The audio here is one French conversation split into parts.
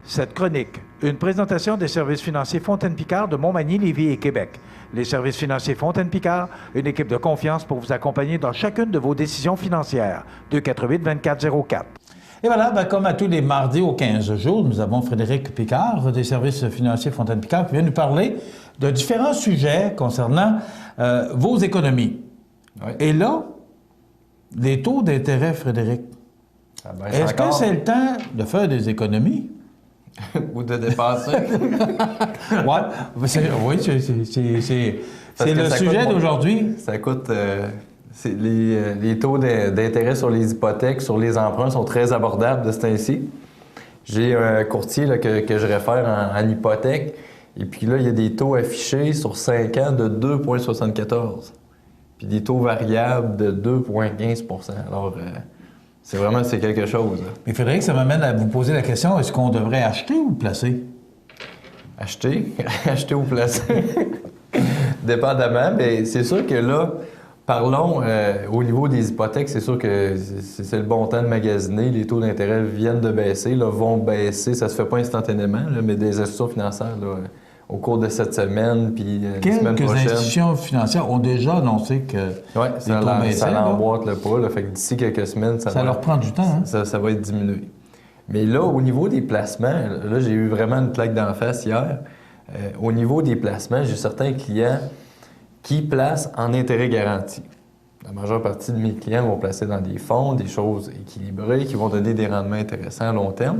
Cette chronique, une présentation des services financiers Fontaine-Picard de Montmagny, Lévis et Québec. Les services financiers Fontaine-Picard, une équipe de confiance pour vous accompagner dans chacune de vos décisions financières. 248-2404. Et voilà, comme à tous les mardis aux 15 jours, nous avons Frédéric Picard des services financiers Fontaine-Picard qui vient nous parler de différents sujets concernant vos économies. Oui. Et là, les taux d'intérêt, Frédéric, est-ce que c'est le temps de faire des économies? Ou de dépenser. Oui, c'est le sujet d'aujourd'hui. Ça coûte... les taux d'intérêt sur les hypothèques, sur les emprunts sont très abordables de ce temps-ci. J'ai un courtier là, que je réfère en hypothèque. Et puis là, il y a des taux affichés sur 5 ans de 2,74. Puis des taux variables de 2,15 %. Alors... c'est quelque chose. Là. Mais Frédéric, ça m'amène à vous poser la question, est-ce qu'on devrait acheter ou placer? Acheter? Acheter ou placer? Dépendamment, mais c'est sûr que là, parlons au niveau des hypothèques, c'est sûr que c'est le bon temps de magasiner. Les taux d'intérêt viennent de baisser, là, vont baisser. Ça se fait pas instantanément, là, mais des institutions financières, là, au cours de cette semaine, puis la semaine prochaine. Quelques institutions financières ont déjà annoncé que ça l'emboîte le pas. Là, fait que d'ici quelques semaines, ça leur prend du temps. Hein? Ça va être diminué. Mais là, au niveau des placements, là, j'ai eu vraiment une claque d'en face hier. Au niveau des placements, j'ai certains clients qui placent en intérêt garanti. La majeure partie de mes clients vont placer dans des fonds, des choses équilibrées, qui vont donner des rendements intéressants à long terme.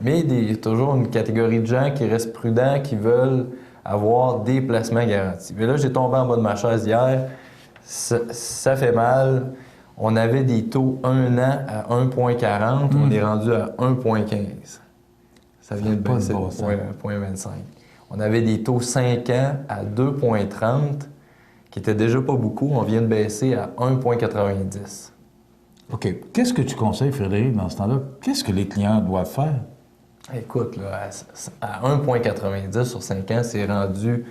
Mais il y a toujours une catégorie de gens qui restent prudents, qui veulent avoir des placements garantis. Mais là, j'ai tombé en bas de ma chaise hier. Ça fait mal. On avait des taux 1 an à 1,40. On est rendu à 1,15. Ça vient de baisser de 1,25. On avait des taux 5 ans à 2,30, qui n'étaient déjà pas beaucoup. On vient de baisser à 1,90. OK. Qu'est-ce que tu conseilles, Frédéric, dans ce temps-là? Qu'est-ce que les clients doivent faire? Écoute, là, à 1,90 sur 5 ans, c'est rendu...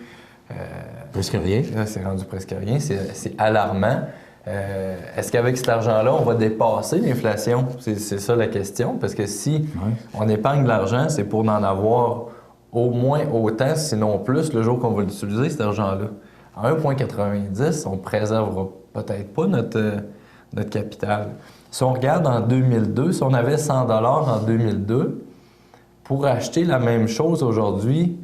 presque rien. C'est rendu presque rien. C'est alarmant. Est-ce qu'avec cet argent-là, on va dépasser l'inflation? C'est ça la question. Parce que si on épargne de l'argent, c'est pour en avoir au moins autant, sinon plus, le jour qu'on va l'utiliser, cet argent-là. À 1,90, on ne préservera peut-être pas notre capital. Si on regarde en 2002, si on avait 100 $ en 2002, pour acheter la même chose aujourd'hui,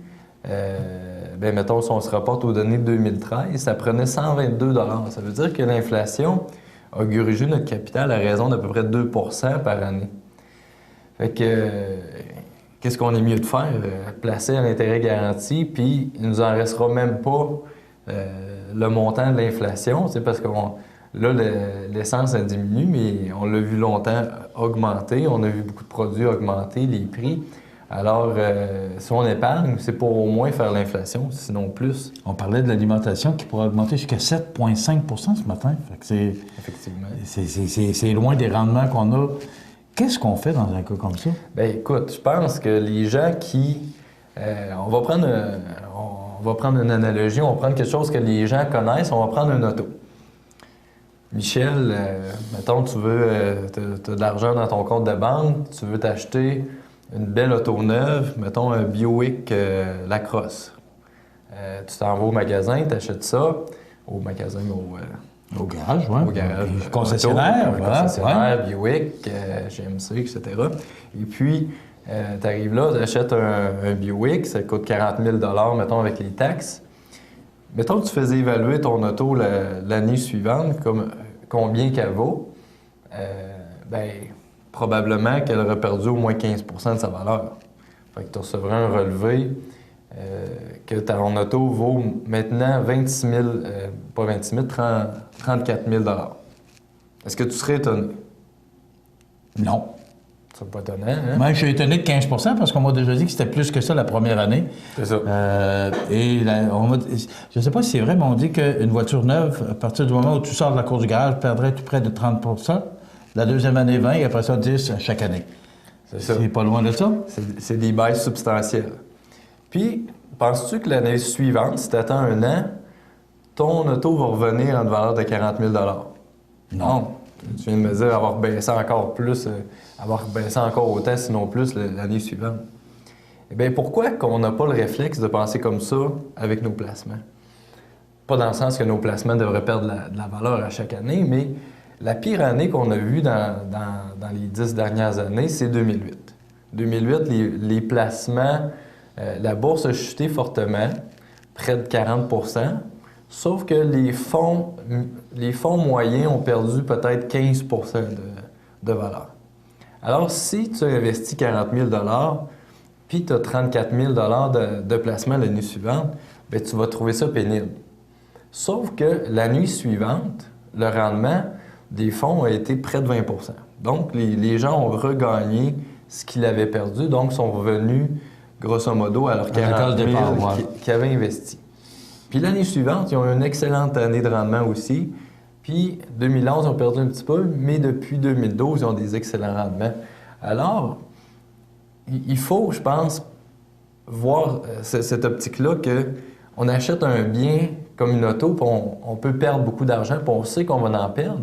mettons, si on se rapporte aux données de 2013, ça prenait 122 $. Ça veut dire que l'inflation a gurgé notre capital à raison d'à peu près 2 % par année. Fait que, qu'est-ce qu'on est mieux de faire? Placer un intérêt garanti, puis il nous en restera même pas le montant de l'inflation, parce que là, l'essence a diminué, mais on l'a vu longtemps augmenter. On a vu beaucoup de produits augmenter, les prix. Alors, si on épargne, c'est pour au moins faire l'inflation, sinon plus. On parlait de l'alimentation qui pourrait augmenter jusqu'à 7,5 % ce matin. Fait que effectivement. C'est loin des rendements qu'on a. Qu'est-ce qu'on fait dans un cas comme ça? Bien, écoute, je pense que les gens qui... on va prendre une analogie, on va prendre quelque chose que les gens connaissent, on va prendre une auto. Michel, mettons, tu as de l'argent dans ton compte de banque, tu veux t'acheter une belle auto neuve, mettons un Buick Lacrosse. Tu t'en vas au magasin, tu achètes ça, au magasin, au garage, oui. Au garage. Concessionnaire, voilà. Concessionnaire, Buick, GMC, etc. Et puis, tu arrives là, tu achètes un Buick, ça coûte 40 000 $, mettons, avec les taxes. Mettons que tu faisais évaluer ton auto l'année suivante, comme combien qu'elle vaut, probablement qu'elle aurait perdu au moins 15 % de sa valeur. Fait que tu recevrais un relevé que ton auto vaut maintenant 26 000, pas 26 000, 34 000 $. Est-ce que tu serais étonné? Non. C'est pas étonnant, hein? Moi, je suis étonné de 15 % parce qu'on m'a déjà dit que c'était plus que ça la première année. C'est ça. Je ne sais pas si c'est vrai, mais on dit qu'une voiture neuve, à partir du moment où tu sors de la cour du garage, perdrait tout près de 30 %. La deuxième année, 20 et après ça, 10 chaque année. C'est pas loin de ça? C'est des baisses substantielles. Puis, penses-tu que l'année suivante, si tu attends 1 an, ton auto va revenir en valeur de 40 000 $? Non. Tu viens de me dire avoir baissé encore plus, avoir baissé encore autant, sinon plus, l'année suivante. Eh bien, pourquoi qu'on n'a pas le réflexe de penser comme ça avec nos placements? Pas dans le sens que nos placements devraient perdre de la valeur à chaque année, mais la pire année qu'on a vue dans les 10 dernières années, c'est 2008. 2008, les placements, la bourse a chuté fortement, près de 40 %, sauf que les fonds moyens ont perdu peut-être 15 % de valeur. Alors, si tu investis 40 000 puis tu as 34 000 de placement l'année suivante, bien, tu vas trouver ça pénible. Sauf que l'année suivante, le rendement des fonds a été près de 20 %. Donc, les gens ont regagné ce qu'ils avaient perdu, donc sont revenus, grosso modo, à leurs 40 000 qu'ils avaient investi. Puis l'année suivante, ils ont eu une excellente année de rendement aussi. Puis 2011, ils ont perdu un petit peu, mais depuis 2012, ils ont des excellents rendements. Alors, il faut, je pense, voir cette optique-là qu'on achète un bien comme une auto, puis on peut perdre beaucoup d'argent, puis on sait qu'on va en perdre.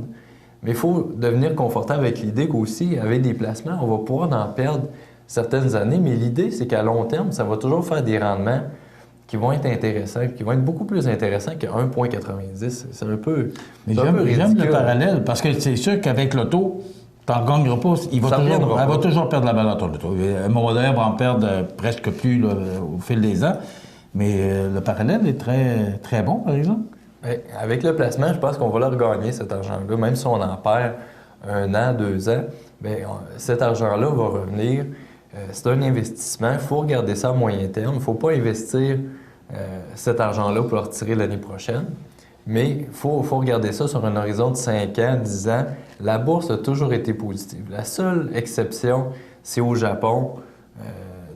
Mais il faut devenir confortable avec l'idée qu'aussi, avec des placements, on va pouvoir en perdre certaines années. Mais l'idée, c'est qu'à long terme, ça va toujours faire des rendements qui vont être intéressants, qui vont être beaucoup plus intéressants que 1,90. C'est un peu Mais j'aime le parallèle, parce que c'est sûr qu'avec l'auto, tu n'en gagneras pas. Elle va toujours perdre la valeur, ton auto. Un moment donné, elle va en perdre presque plus là, au fil des ans. Mais le parallèle est très, très bon, par exemple. Bien, avec le placement, je pense qu'on va leur gagner cet argent-là. Même si on en perd 1 an, 2 ans, bien, cet argent-là va revenir. C'est un investissement. Il faut regarder ça à moyen terme. Il ne faut pas investir cet argent-là pour le retirer l'année prochaine. Mais il faut regarder ça sur un horizon de 5 ans, 10 ans. La bourse a toujours été positive. La seule exception, c'est au Japon.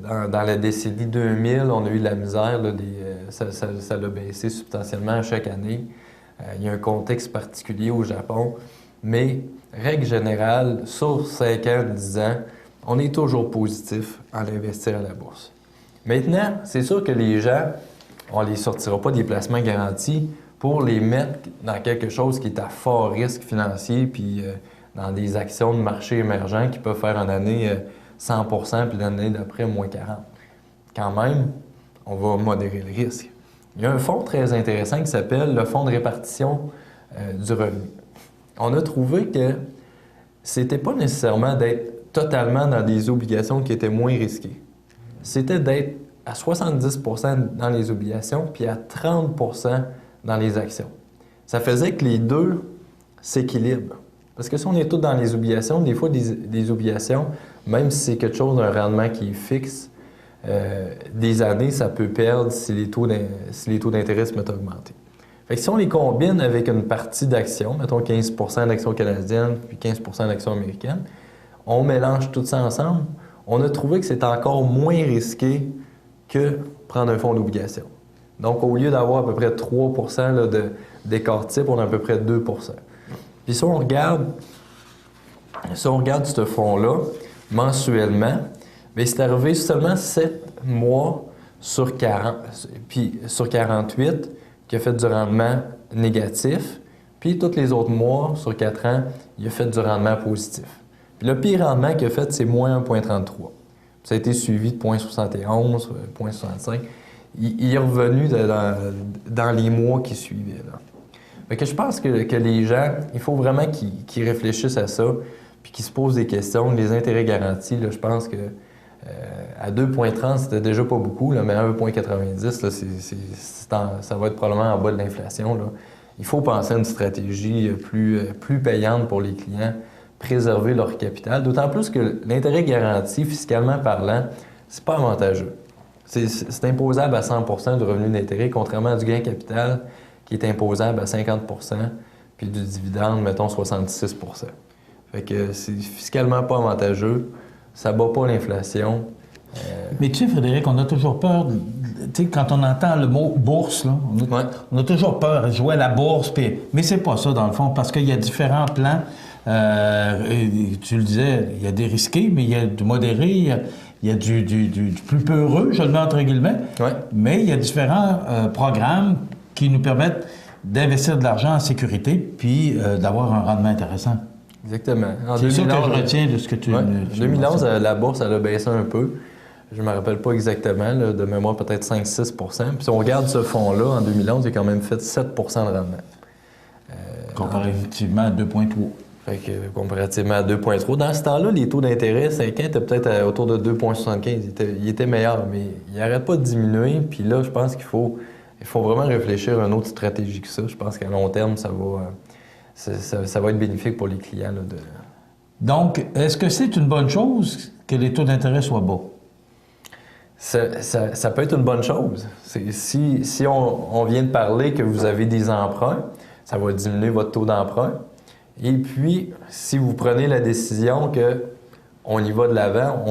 Dans la décennie 2000, on a eu de la misère. Là, ça a baissé substantiellement chaque année. Il y a un contexte particulier au Japon. Mais, règle générale, sur 5 ans, 10 ans, on est toujours positif en investir à la bourse. Maintenant, c'est sûr que les gens, on ne les sortira pas des placements garantis pour les mettre dans quelque chose qui est à fort risque financier, puis dans des actions de marché émergents qui peuvent faire en année 100 % puis l'année d'après, moins 40. Quand même, on va modérer le risque. Il y a un fonds très intéressant qui s'appelle le fonds de répartition du revenu. On a trouvé que c'était pas nécessairement d'être totalement dans des obligations qui étaient moins risquées. C'était d'être à 70 % dans les obligations puis à 30 % dans les actions. Ça faisait que les deux s'équilibrent. Parce que si on est tous dans les obligations, des fois, des obligations, même si c'est quelque chose d'un rendement qui est fixe, des années, ça peut perdre si les taux d'intérêt se mettent à augmenter. Fait que si on les combine avec une partie d'actions, mettons 15 % d'actions canadiennes puis 15 % d'actions américaines, on mélange tout ça ensemble, on a trouvé que c'est encore moins risqué que prendre un fonds d'obligation. Donc, au lieu d'avoir à peu près 3 % d'écart type, on a à peu près 2 %. Puis si on regarde ce fonds-là mensuellement, bien, c'est arrivé seulement 7 mois sur 48 qui a fait du rendement négatif, puis tous les autres mois sur 4 ans, il a fait du rendement positif. Puis le pire rendement qu'il a fait, c'est moins 1,33. Ça a été suivi de 0,71, 0,65. Il est revenu dans les mois qui suivaient. Là. Fait que je pense que les gens, il faut vraiment qu'ils réfléchissent à ça, puis qu'ils se posent des questions. Les intérêts garantis, là, je pense que à 2,30, c'était déjà pas beaucoup, là, mais à 1,90, là, ça va être probablement en bas de l'inflation. Là. Il faut penser à une stratégie plus payante pour les clients, préserver leur capital, d'autant plus que l'intérêt garanti, fiscalement parlant, c'est pas avantageux. C'est imposable à 100 % du revenu d'intérêt, contrairement à du gain capital qui est imposable à 50 % puis du dividende, mettons, 66 %. Fait que c'est fiscalement pas avantageux, ça bat pas l'inflation. Mais tu sais, Frédéric, on a toujours peur, tu sais, quand on entend le mot bourse, là, on a toujours peur de jouer à la bourse, mais c'est pas ça dans le fond, parce qu'il y a différents plans. Tu le disais, il y a des risqués, mais il y a du modéré, il y a du plus peureux, je le mets entre guillemets, mais il y a différents programmes qui nous permettent d'investir de l'argent en sécurité puis d'avoir un rendement intéressant. Exactement. C'est ça que je retiens de ce que tu... En 2011, la bourse, elle a baissé un peu. je ne me rappelle pas exactement, là, de mémoire peut-être 5-6 %. Puis si on regarde ce fonds-là, en 2011, il a quand même fait 7 % de rendement. Comparativement à 2,3. Fait que, comparativement à 2,3. Dans ce temps-là, les taux d'intérêt 5 ans étaient peut-être autour de 2,75. Il était meilleur, mais il n'arrête pas de diminuer. Puis là, je pense qu'il faut vraiment réfléchir à une autre stratégie que ça. Je pense qu'à long terme, ça va être bénéfique pour les clients. Là, Donc, est-ce que c'est une bonne chose que les taux d'intérêt soient bas? Ça peut être une bonne chose. Si on vient de parler que vous avez des emprunts, ça va diminuer votre taux d'emprunt. Et puis, si vous prenez la décision qu'on y va de l'avant,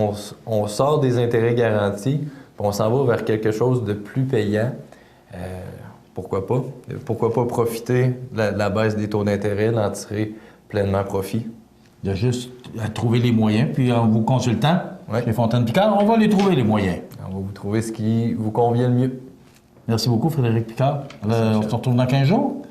on sort des intérêts garantis, puis on s'en va vers quelque chose de plus payant, pourquoi pas? Pourquoi pas profiter de la baisse des taux d'intérêt, d'en tirer pleinement profit? Il y a juste à trouver les moyens, puis en vous consultant, chez Fontaine Picard, on va les trouver, les moyens. On va vous trouver ce qui vous convient le mieux. Merci beaucoup, Frédéric Picard. On se retrouve dans 15 jours.